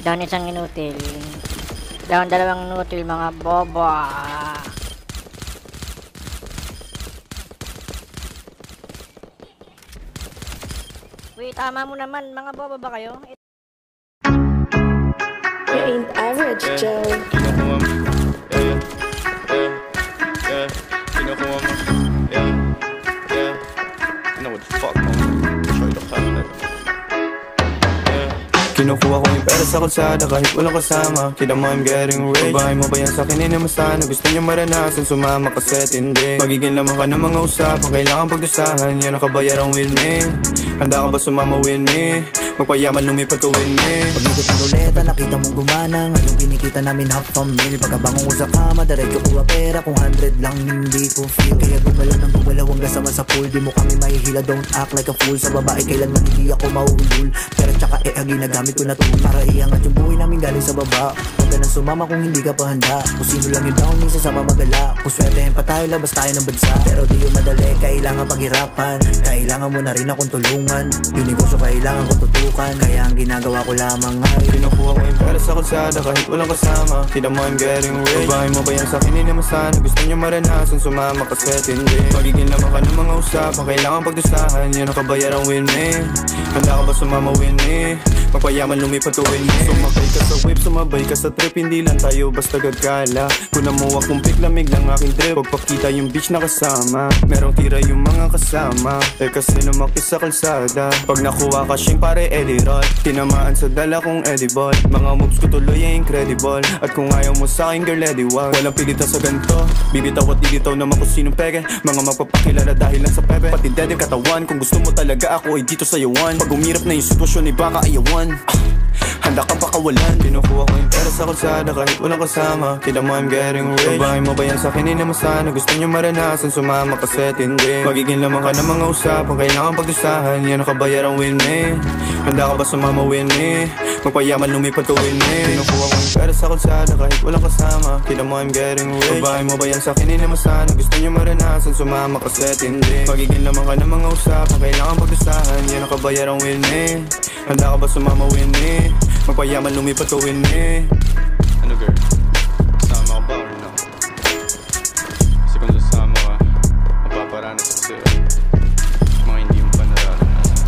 Down isang inutil. Down dalawang inutil mga bobo. Wait, tama mo naman. Mga bobo ba kayo? You ain't average, Joe. Kinukuha mo. Kinukuha mo. You know what the fuck, man. Show the camera. Kinukuha ko yung pera sa kalsada kahit walang kasama. Kita mo I'm getting rich. Babae mo ba yan sa'kin ay naman sana. Gusto niya maranasan, sumama kasi tindig. Magiging lamang ka ng mga usapan, kailangan pagdusahan. Yan ang kabayarang with me. Handa ka ba sumama with me? Magpayaman lumipat ka with me. Pag ikot ng ruleta, nakita mong gumana. Ngayon pinikita namin half a mil. Pagkabangon ko sa kama, diretso kuha pera. Kung 100 lang hindi ko feel. Kaya gumala ng gumalaw ang gasama sa pool. Di mo kami mahihila, don't act like a fool. Sa babae kailanman hindi ako mahuhulul. Pero tsaka ginagamit ko na to para iangat yung buhay namin galing sa baba. Huwag ka nang sumama kung hindi ka pa handa. Kung sino lang yung down, minsan sama magala. Kung swertehin pa tayo, labas tayo ng bansa. Pero di yung madali, kailangan paghirapan. Kailangan mo na rin akong tulungan. Yung negosyo kailangan ko tutukan. Kaya ang ginagawa ko lamang ay kinukuha ko yung pera sa kalsada kahit walang kasama. Kita mo I'm getting rich. Babae mo ba yan sa'kin ay naman sana. Gusto niya maranasan, sumama kasi tindig. Magiging lamang ka ng mga usapan, kailangan pagdusahan. Yan ang kabayarang with me. Handa ka ba sumama with me? Magpayaman lumipat ka with me. Sumakay ka sa whip, sumabay ka sa trip. Hindi lang tayo basta gagala. Kung namuha kong pick, lamig ng aking trip. Pagpakita yung beach na kasama, merong tira yung mga kasama. Kasi numakis sa kalsada. Pag nakuha ka siyang pare Eddie-Roll. Tinamaan sa dala kong edible. Mga moves ko tuloy ay incredible. At kung ayaw mo sa akin girl, edi wag. Walang pilitan sa ganito. Bibitaw at dilitaw naman kung sinong peke. Mga magpapakilala dahil lang sa pepe. Pati dede katawan. Kung gusto mo talaga ako ay dito sa yawan. Pag umirap na yung sitwasyon ay baka ayawan. Handa ka pa kawalan. Kinukuha ko yung pera sa kalsada kahit walang kasama. Kita mo I'm getting rich. Babae mo ba yan sa'kin ay naman sana. Gusto niya maranasan, sumama kasi tindig. Magiging lamang ka ng mga usapan, kailangan pagdusahan. Yan ang kabayarang with me. Handa ka ba sumama with me? Magpayaman lumipat ka with me. Kinukuha ko yung pera sa kalsada kahit walang kasama. Kita mo I'm getting rich. Babae mo ba yan sa'kin ay naman sana. Gusto niya maranasan, sumama kasi tindig. Magiging lamang ka ng mga usapan, kailangan pagdusahan. Yan ang kabayarang with me. Handa ka ba sumama with me? Magpayaman lumipat ka with me. Ano girl? Kasama ka ba or no? Kasi kung sasama ka, mapaparanas ka sa'yo mga hindi mo pa nararanasan.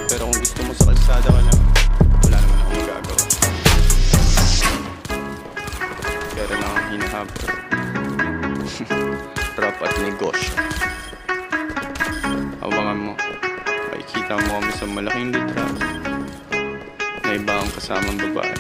Pero kung gusto mo sa kalsada ka lang, wala naman akong magagawa. Pera lang ang hinahabol. Rap at negosyo. Hawangan mo, makikita mo kami sa malaking litrato na iba ang kasamang babae.